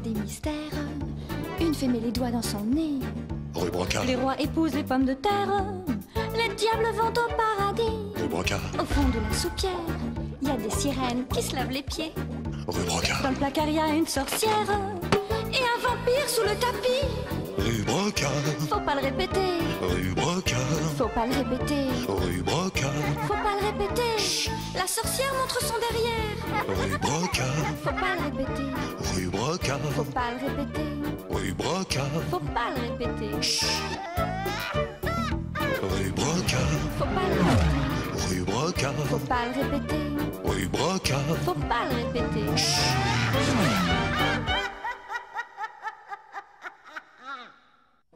des mystères. Une fée met les doigts dans son nez. Rue Brocard. Les rois épousent les pommes de terre. Les diables vont au paradis. Rue Brocard. Au fond de la soupière, il y a des sirènes qui se lavent les pieds. Rue Brocard. Dans le placard, il y a une sorcière et un vampire sous le tapis. Rue Brocard. Faut pas le répéter. Rue Brocard. Faut pas le répéter. Rue Brocard. Faut pas le répéter. Chut. La sorcière montre son derrière. Rue Brocard. Faut pas le répéter. Rue Brocard. Faut pas le répéter. Rue Brocard. Faut pas le répéter. Chut. Rue Brocard. Faut pas le répéter. Rue Brocard. Faut pas le répéter. Rue Brocard. Faut pas le répéter.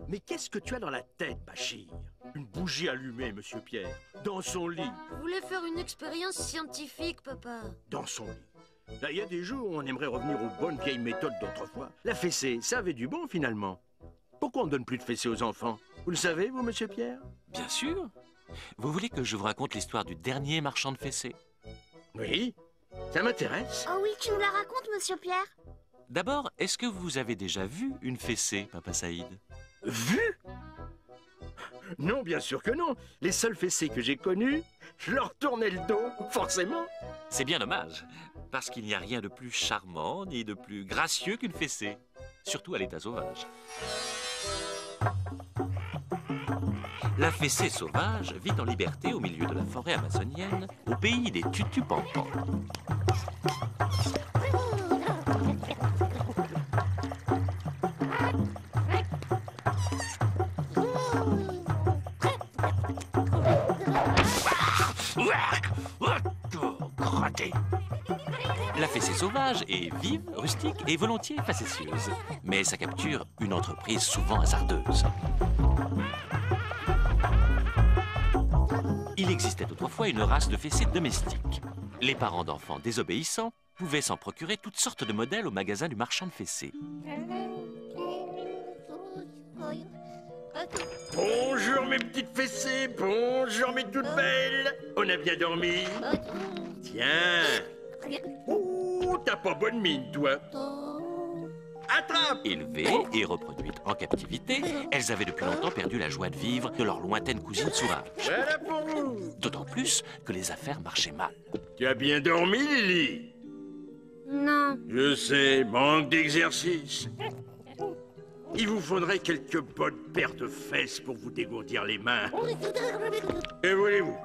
Mais qu'est-ce que tu as dans la tête, Bachir? Une bougie allumée, monsieur Pierre, dans son lit. Je voulais faire une expérience scientifique, papa. Dans son lit. Là, il y a des jours où on aimerait revenir aux bonnes vieilles méthodes d'autrefois. La fessée, ça avait du bon, finalement. Pourquoi on ne donne plus de fessée aux enfants? Vous le savez, vous, monsieur Pierre? Bien sûr. Vous voulez que je vous raconte l'histoire du dernier marchand de fessées? Oui, ça m'intéresse. Oh oui, tu nous la racontes, monsieur Pierre? D'abord, est-ce que vous avez déjà vu une fessée, Papa Saïd? Vu? Non, bien sûr que non. Les seules fessées que j'ai connues, je leur tournais le dos, forcément. C'est bien dommage, parce qu'il n'y a rien de plus charmant ni de plus gracieux qu'une fessée, surtout à l'état sauvage. La fessée sauvage vit en liberté au milieu de la forêt amazonienne, au pays des tutupampans. La fessée sauvage est vive, rustique et volontiers facétieuse. Mais sa capture, une entreprise souvent hasardeuse. Il existait autrefois une race de fessées domestiques. Les parents d'enfants désobéissants pouvaient s'en procurer toutes sortes de modèles au magasin du marchand de fessées. Bonjour mes petites fessées, bonjour mes toutes belles. On a bien dormi? Tiens. Ouh, t'as pas bonne mine, toi. Attrape! Élevées et reproduites en captivité, elles avaient depuis longtemps perdu la joie de vivre de leur lointaine cousine sauvage. Voilà pour vous. D'autant plus que les affaires marchaient mal. Tu as bien dormi, Lily? Non. Je sais, manque d'exercice. Il vous faudrait quelques bonnes paires de fesses pour vous dégourdir les mains. Et voulez-vous?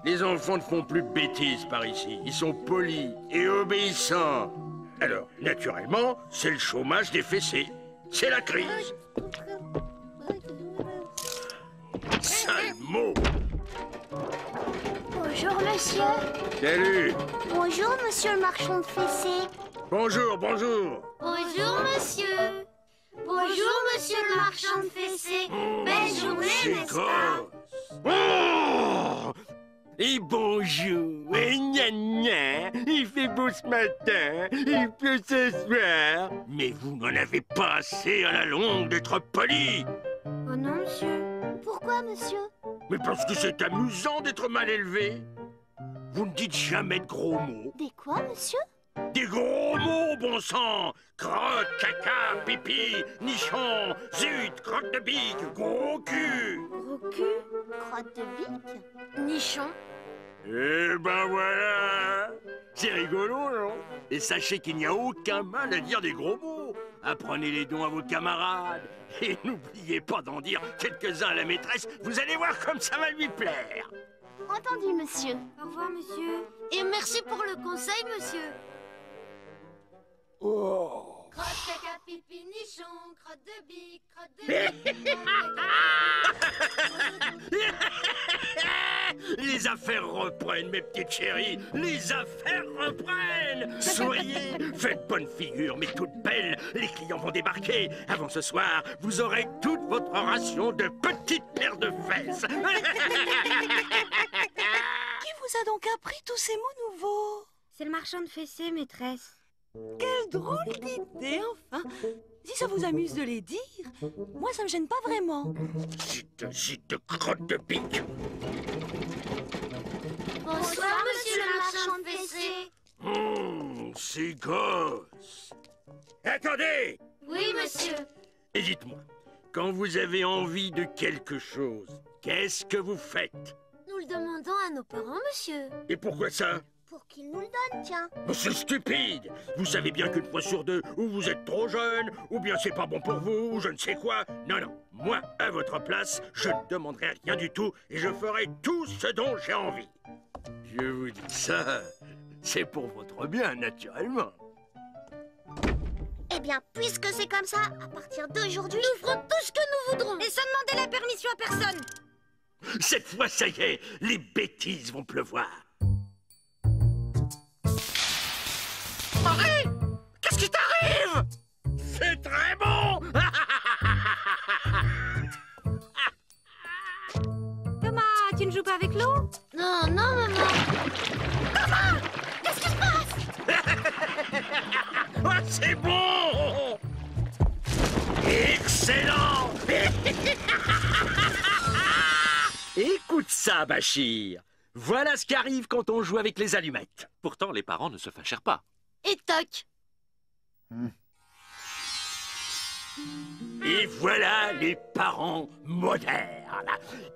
Les enfants ne font plus de bêtises par ici. Ils sont polis et obéissants. Alors, naturellement, c'est le chômage des fessées. C'est la crise. Sale mot. Bonjour, monsieur. Salut. Bonjour, monsieur le marchand de fessées. Bonjour, bonjour. Bonjour, monsieur. Bonjour, monsieur le marchand de fessées. Belle journée, n'est-ce pas? Oh! Et bonjour, et gna gna, il fait beau ce matin, il pleut ce soir. Mais vous n'en avez pas assez à la longue d'être poli. Oh non, monsieur. Pourquoi, monsieur? Mais parce que c'est amusant d'être mal élevé. Vous ne dites jamais de gros mots. Des quoi, monsieur? Des gros mots, bon sang! Crotte, caca, pipi, nichon, zut, crotte de bique, gros cul! Gros cul? Crotte de bique? Nichon? Eh ben voilà! C'est rigolo, non? Et sachez qu'il n'y a aucun mal à dire des gros mots. Apprenez les dons à vos camarades. Et n'oubliez pas d'en dire quelques-uns à la maîtresse. Vous allez voir comme ça va lui plaire. Entendu, monsieur. Au revoir, monsieur. Et merci pour le conseil, monsieur. Oh! Crotte, caca, pipi, nichon, crotte de bique, crotte de bique. Les affaires reprennent, mes petites chéries. Les affaires reprennent. Souriez, faites bonne figure, mais toute belle. Les clients vont débarquer. Avant ce soir, vous aurez toute votre ration de petites paires de fesses. Qui vous a donc appris tous ces mots nouveaux? C'est le marchand de fessées, maîtresse. Quelle drôle d'idée, enfin! Si ça vous amuse de les dire, moi ça me gêne pas vraiment. Zut, crotte de pique. Bonsoir, monsieur le marchand de fessées. C'est gosse. Attendez! Oui, monsieur. Et dites-moi, quand vous avez envie de quelque chose, qu'est-ce que vous faites? Nous le demandons à nos parents, monsieur. Et pourquoi ça? Pour qu'ils nous le donnent, tiens. Mais c'est stupide! Vous savez bien qu'une fois sur deux, ou vous êtes trop jeune, ou bien c'est pas bon pour vous, ou je ne sais quoi. Non, non, moi, à votre place, je ne demanderai rien du tout et je ferai tout ce dont j'ai envie. Je vous dis ça, c'est pour votre bien, naturellement. Eh bien, puisque c'est comme ça, à partir d'aujourd'hui, nous ferons tout ce que nous voudrons. Et sans demander la permission à personne. Cette fois, ça y est, les bêtises vont pleuvoir. Marie, qu'est-ce qui t'arrive? C'est très bon. Thomas, tu ne joues pas avec l'eau? Non, non, maman. Maman, qu'est-ce qui se passe? Oh, c'est bon. Excellent. Écoute ça, Bachir. Voilà ce qui arrive quand on joue avec les allumettes. Pourtant, les parents ne se fâchèrent pas. Et toc. Et voilà les parents modernes.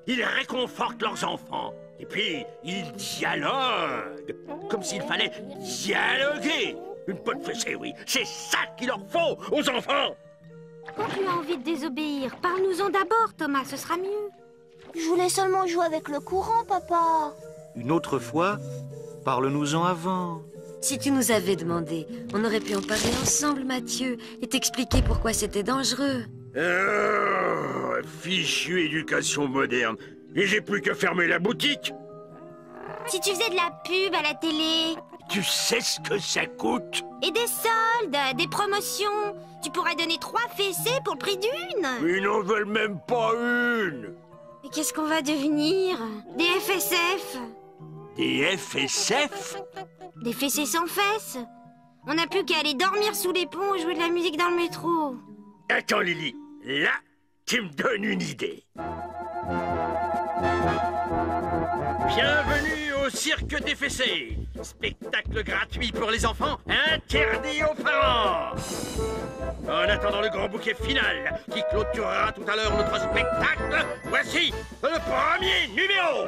Ils réconfortent leurs enfants. Et puis, ils dialoguent. Comme s'il fallait dialoguer. Une bonne fessée, oui. C'est ça qu'il leur faut aux enfants. Quand tu as envie de désobéir, parle-nous-en d'abord, Thomas, ce sera mieux. Je voulais seulement jouer avec le courant, papa. Une autre fois, parle-nous-en avant. Si tu nous avais demandé, on aurait pu en parler ensemble, Mathieu, et t'expliquer pourquoi c'était dangereux. Oh, fichue éducation moderne. Et j'ai plus que fermer la boutique. Si tu faisais de la pub à la télé, Tu sais ce que ça coûte? et des soldes, des promotions, tu pourrais donner 3 fessées pour le prix d'une. Ils n'en veulent même pas une. Mais qu'est-ce qu'on va devenir? Des FSF? Des FSF? Des fessées sans fesses? On n'a plus qu'à aller dormir sous les ponts et jouer de la musique dans le métro. Attends, Lily. Là, tu me donnes une idée. Bienvenue au cirque des fessées. Spectacle gratuit pour les enfants, interdit aux parents. En attendant le grand bouquet final qui clôturera tout à l'heure notre spectacle, voici le premier numéro.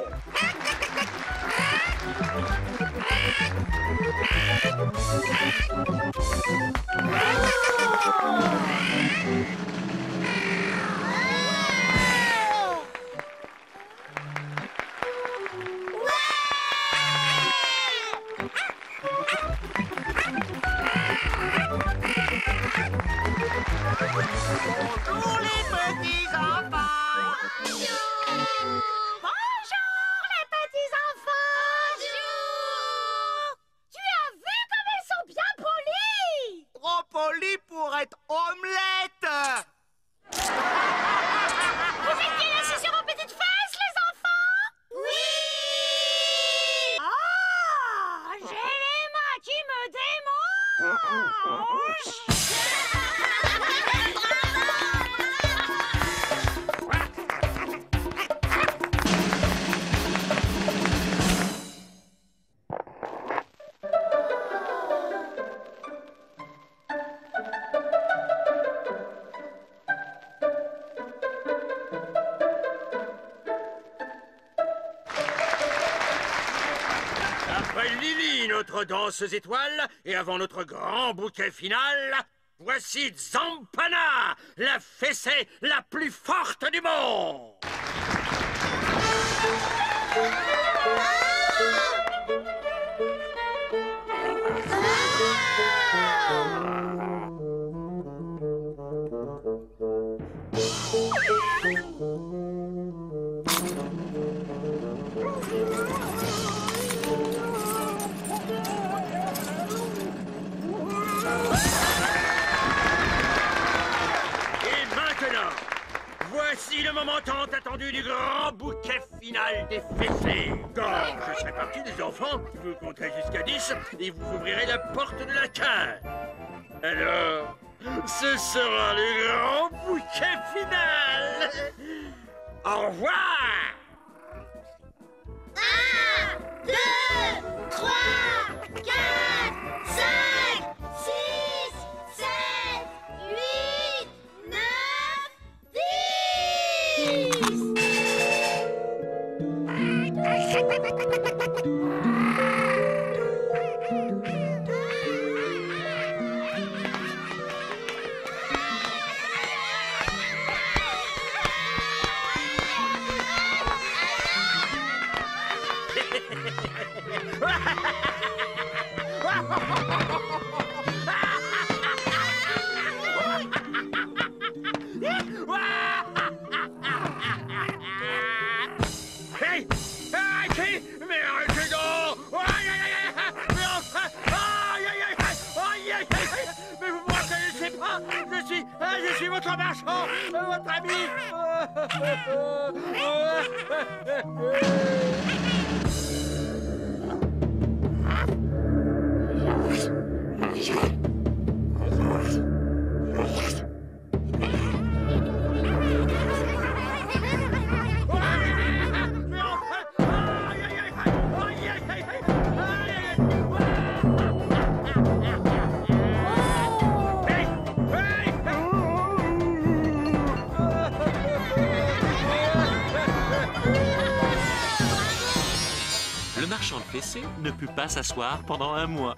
Bonjour les petits enfants. Bonjour les petits enfants. Bonjour. Tu as vu comme elles sont bien polies? Trop poli pour être omelette. Vous étiez assis sur vos petites fesses, les enfants? Oui. Ah, j'ai les mains qui me démangent. Après Lily, notre danseuse étoile, et avant notre grand bouquet final, voici Zampana, la fessée la plus forte du monde. Et maintenant, voici le moment tant attendu du grand bouquet final des fessées. Quand je serai parti des enfants, vous compterez jusqu'à 10 et vous ouvrirez la porte de la cage. Alors, ce sera le grand bouquet final. Au revoir. 1, 2, 3, 4, 5, 6, 7, Je suis votre marchand, votre ami. Le marchand de fessées ne put pas s'asseoir pendant un mois.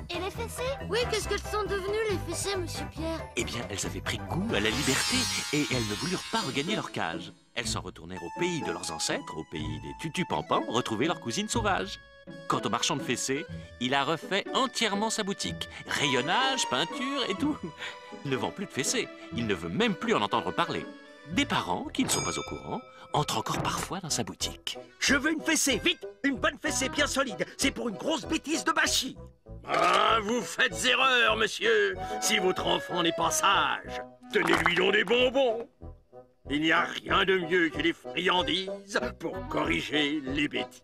Et les fessées? Oui, qu'est-ce qu'elles sont devenues, les fessées, monsieur Pierre? Eh bien, elles avaient pris goût à la liberté et elles ne voulurent pas regagner leur cage. Elles s'en retournèrent au pays de leurs ancêtres, au pays des tutus-pampans, retrouver leur cousine sauvage. Quant au marchand de fessées, il a refait entièrement sa boutique. Rayonnage, peinture et tout. Il ne vend plus de fessées. Il ne veut même plus en entendre parler. Des parents, qui ne sont pas au courant, entrent encore parfois dans sa boutique. Je veux une fessée, vite! Une bonne fessée bien solide. C'est pour une grosse bêtise de machine. Ah, vous faites erreur, monsieur. Si votre enfant n'est pas sage, tenez-lui donc des bonbons. Il n'y a rien de mieux que les friandises pour corriger les bêtises.